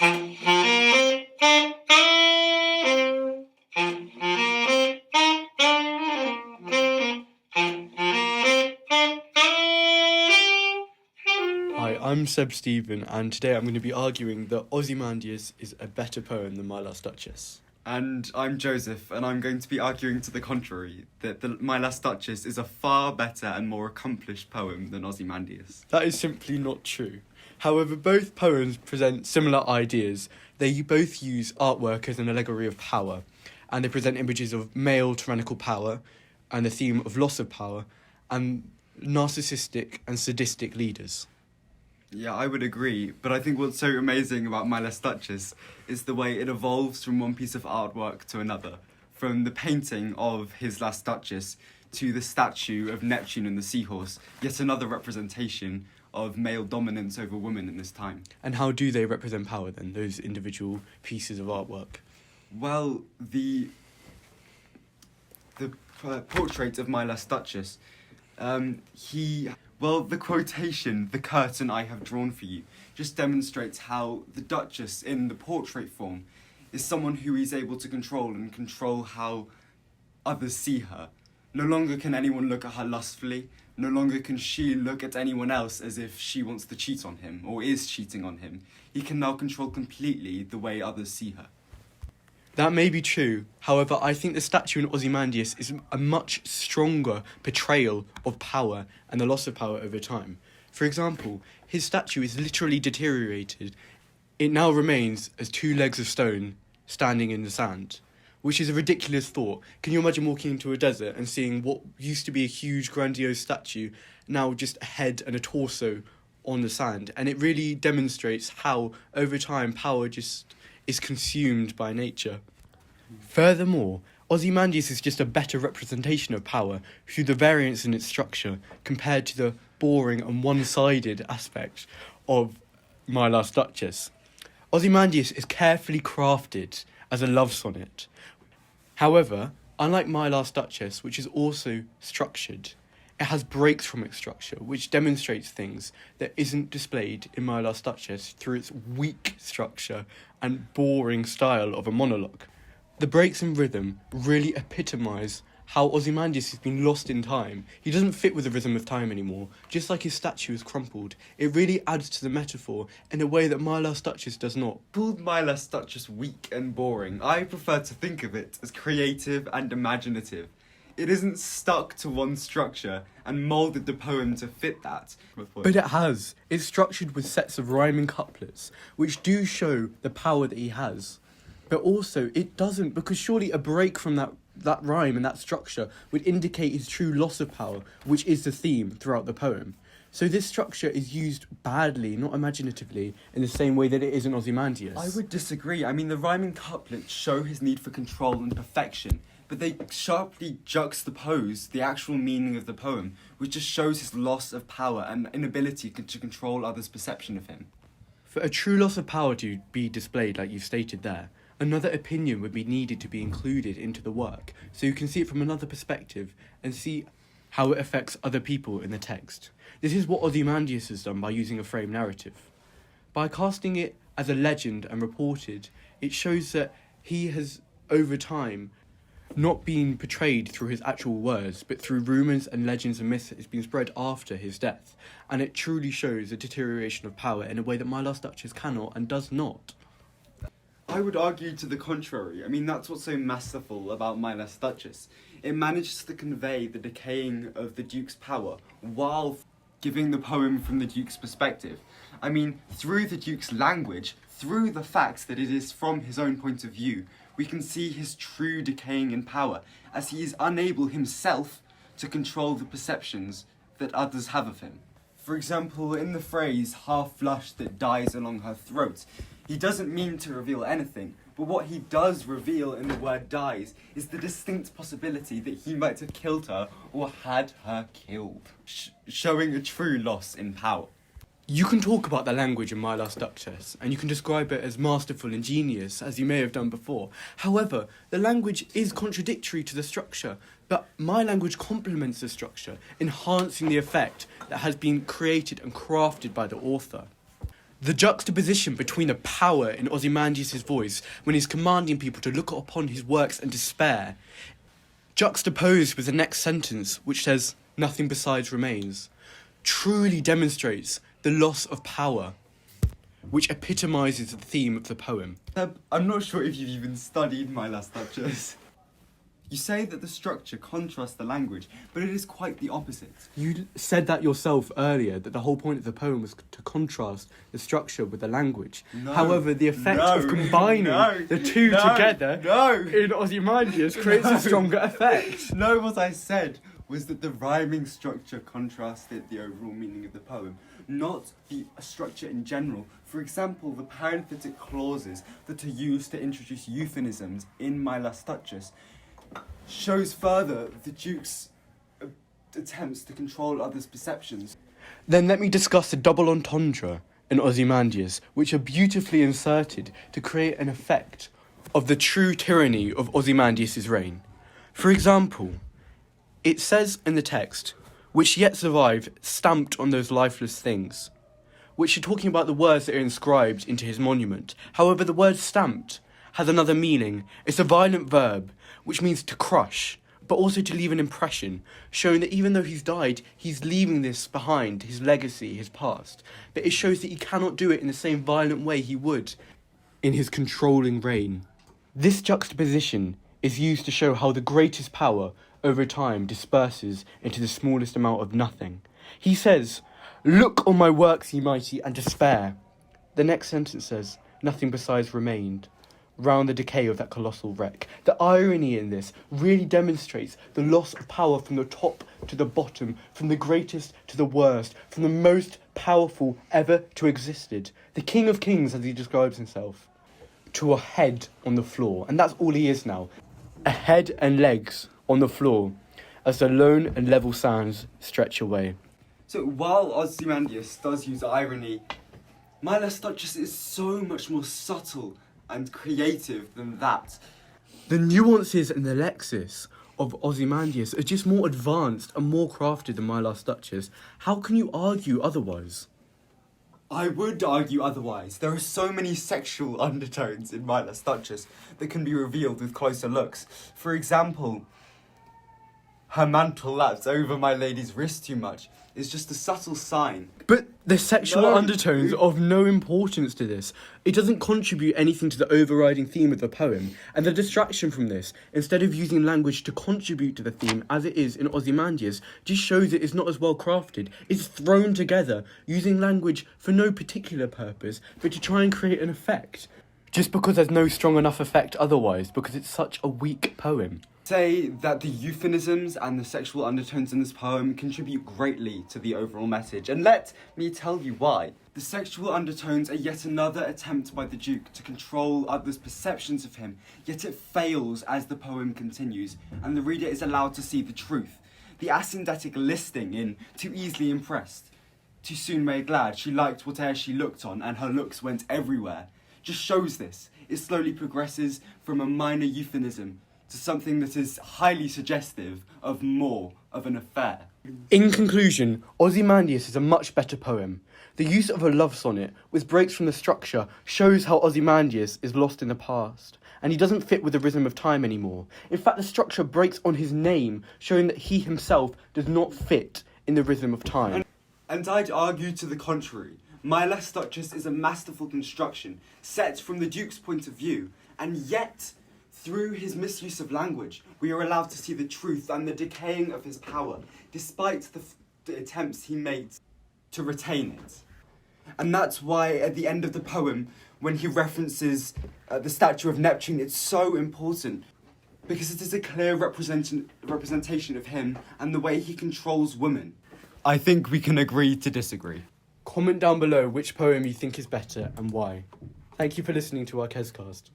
Hi, I'm Seb Stephen, and today I'm going to be arguing that Ozymandias is a better poem than My Last Duchess. And I'm Joseph, and I'm going to be arguing to the contrary, that My Last Duchess is a far better and more accomplished poem than Ozymandias. That is simply not true. However, both poems present similar ideas. They both use artwork as an allegory of power, and they present images of male tyrannical power, and the theme of loss of power, and narcissistic and sadistic leaders. Yeah, I would agree, but I think what's so amazing about My Last Duchess is the way it evolves from one piece of artwork to another, from the painting of his Last Duchess to the statue of Neptune and the seahorse, yet another representation of male dominance over women in this time. And how do they represent power then, those individual pieces of artwork? Well, the portrait of My Last Duchess, the quotation, "the curtain I have drawn for you," just demonstrates how the Duchess in the portrait form is someone who is able to control how others see her. No longer can anyone look at her lustfully, no longer can she look at anyone else as if she wants to cheat on him or is cheating on him. He can now control completely the way others see her. That may be true, however, I think the statue in Ozymandias is a much stronger portrayal of power and the loss of power over time. For example, his statue is literally deteriorated. It now remains as two legs of stone standing in the sand, which is a ridiculous thought. Can you imagine walking into a desert and seeing what used to be a huge, grandiose statue, now just a head and a torso on the sand? And it really demonstrates how, over time, power just is consumed by nature. Furthermore, Ozymandias is just a better representation of power through the variance in its structure compared to the boring and one-sided aspect of My Last Duchess. Ozymandias is carefully crafted as a love sonnet. However, unlike My Last Duchess, which is also structured, it has breaks from its structure, which demonstrates things that isn't displayed in My Last Duchess through its weak structure and boring style of a monologue. The breaks in rhythm really epitomise how Ozymandias has been lost in time. He doesn't fit with the rhythm of time anymore, just like his statue is crumpled. It really adds to the metaphor in a way that My Last Duchess does not. Called My Last Duchess weak and boring, I prefer to think of it as creative and imaginative. It isn't stuck to one structure and moulded the poem to fit that. But it has. It's structured with sets of rhyming couplets, which do show the power that he has. But also, it doesn't, because surely a break from that rhyme and that structure would indicate his true loss of power, which is the theme throughout the poem. So this structure is used badly, not imaginatively, in the same way that it is in Ozymandias. I would disagree. I mean, the rhyming couplets show his need for control and perfection, but they sharply juxtapose the actual meaning of the poem, which just shows his loss of power and inability to control others' perception of him. For a true loss of power to be displayed, like you've stated there, another opinion would be needed to be included into the work, so you can see it from another perspective and see how it affects other people in the text. This is what Ozymandias has done by using a frame narrative. By casting it as a legend and reported, it shows that he has, over time, not been portrayed through his actual words, but through rumours and legends and myths that has been spread after his death. And it truly shows a deterioration of power in a way that My Last Duchess cannot and does not. I would argue to the contrary. I mean, that's what's so masterful about My Last Duchess. It manages to convey the decaying of the Duke's power while giving the poem from the Duke's perspective. I mean, through the Duke's language, through the fact that it is from his own point of view, we can see his true decaying in power, as he is unable himself to control the perceptions that others have of him. For example, in the phrase, "half flush that dies along her throat," he doesn't mean to reveal anything, but what he does reveal in the word dies is the distinct possibility that he might have killed her or had her killed, showing a true loss in power. You can talk about the language in My Last Duchess, and you can describe it as masterful and genius, as you may have done before. However, the language is contradictory to the structure, but my language complements the structure, enhancing the effect that has been created and crafted by the author. The juxtaposition between the power in Ozymandias' voice when he's commanding people to look upon his works and despair, juxtaposed with the next sentence, which says, "Nothing besides remains," truly demonstrates the loss of power, which epitomises the theme of the poem. I'm not sure if you've even studied My Last Duchess. You say that the structure contrasts the language, but it is quite the opposite. You said that yourself earlier, that the whole point of the poem was to contrast the structure with the language. No, However, the effect of combining the two together in Ozymandias creates a stronger effect. No, what I said was that the rhyming structure contrasted the overall meaning of the poem, not the structure in general. For example, the parenthetic clauses that are used to introduce euphemisms in My Last Duchess shows further the Duke's attempts to control others' perceptions. Then let me discuss the double entendre in Ozymandias, which are beautifully inserted to create an effect of the true tyranny of Ozymandias' reign. For example, it says in the text, "which yet survive, stamped on those lifeless things," which are talking about the words that are inscribed into his monument. However, the word stamped has another meaning. It's a violent verb, which means to crush, but also to leave an impression, showing that even though he's died, he's leaving this behind, his legacy, his past. But it shows that he cannot do it in the same violent way he would in his controlling reign. This juxtaposition is used to show how the greatest power over time disperses into the smallest amount of nothing. He says, "Look on my works, ye mighty, and despair." The next sentence says, "Nothing besides remained," round the decay of that colossal wreck. The irony in this really demonstrates the loss of power from the top to the bottom, from the greatest to the worst, from the most powerful ever to existed, the King of Kings, as he describes himself, to a head on the floor. And that's all he is now. A head and legs on the floor as the lone and level sands stretch away. So while Ozymandias does use irony, My Last Duchess is so much more subtle and creative than that. The nuances and the lexis of Ozymandias are just more advanced and more crafted than My Last Duchess. How can you argue otherwise? I would argue otherwise. There are so many sexual undertones in My Last Duchess that can be revealed with closer looks. For example, her mantle laps over my lady's wrist too much is just a subtle sign. But the sexual undertones are of no importance to this. It doesn't contribute anything to the overriding theme of the poem, and the distraction from this, instead of using language to contribute to the theme as it is in Ozymandias, just shows it is not as well crafted. It's thrown together, using language for no particular purpose, but to try and create an effect. Just because there's no strong enough effect otherwise, because it's such a weak poem. Say that the euphemisms and the sexual undertones in this poem contribute greatly to the overall message, and let me tell you why. The sexual undertones are yet another attempt by the Duke to control others' perceptions of him, yet it fails as the poem continues, and the reader is allowed to see the truth. The asyndetic listing in "too easily impressed," "too soon made glad, she liked whate'er she looked on, and her looks went everywhere," just shows this. It slowly progresses from a minor euphemism to something that is highly suggestive of more of an affair. In conclusion, Ozymandias is a much better poem. The use of a love sonnet, which breaks from the structure, shows how Ozymandias is lost in the past, and he doesn't fit with the rhythm of time anymore. In fact, the structure breaks on his name, showing that he himself does not fit in the rhythm of time. And I'd argue to the contrary. My Last Duchess is a masterful construction, set from the Duke's point of view, and yet, through his misuse of language, we are allowed to see the truth and the decaying of his power, despite the attempts he made to retain it. And that's why at the end of the poem, when he references the statue of Neptune, it's so important, because it is a clear representation of him and the way he controls women. I think we can agree to disagree. Comment down below which poem you think is better and why. Thank you for listening to our KESCast.